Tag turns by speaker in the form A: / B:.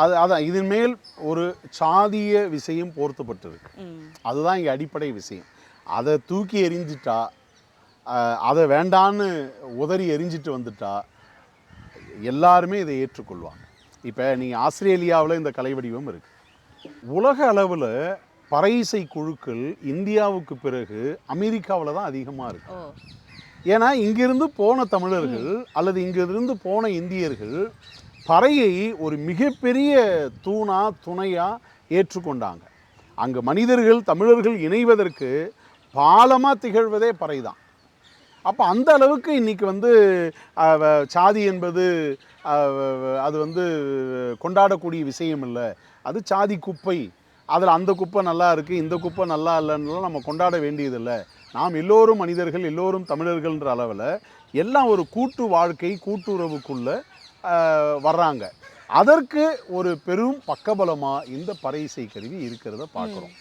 A: அதான் இதன் மேல் ஒரு சாதிய விஷயம் போர்த்தப்பட்டிருக்கு. அதுதான் இங்கே அடிப்படை விஷயம். அதை தூக்கி எறிஞ்சிட்டா, அதை வேண்டான்னு உதறி எரிஞ்சிட்டு வந்துட்டா எல்லாருமே இதை ஏற்றுக்கொள்வாங்க. இப்போ நீங்கள் ஆஸ்திரேலியாவில் இந்த கலை வடிவம் இருக்குது. உலக அளவில் பறை இசை குழுக்கள் இந்தியாவுக்கு பிறகு அமெரிக்காவில் தான் அதிகமாக இருக்கு. ஏன்னா இங்கிருந்து போன தமிழர்கள் அல்லது இங்கிருந்து போன இந்தியர்கள் பறையை ஒரு மிகப்பெரிய துணையாக ஏற்றுக்கொண்டாங்க. அங்கே மனிதர்கள் தமிழர்கள் இணைவதற்கு பாலமாக திகழ்வதே பறை தான். அப்போ அந்த அளவுக்கு இன்றைக்கி சாதி என்பது அது கொண்டாடக்கூடிய விஷயம் இல்லை. அது சாதி குப்பை, அதில் அந்த குப்பை நல்லா இருக்குது, இந்த குப்பை நல்லா இல்லைன்னு நம்ம கொண்டாட வேண்டியதில்லை. நாம் எல்லோரும் மனிதர்கள், எல்லோரும் தமிழர்கள்ன்ற அளவில் எல்லாம் ஒரு கூட்டு வாழ்க்கை, கூட்டுறவுக்குள்ளே வர்றாங்க. அதற்கு ஒரு பெரும் பக்கபலமாக இந்த பறை இசை கருவி இருக்கிறத பார்க்குறோம்.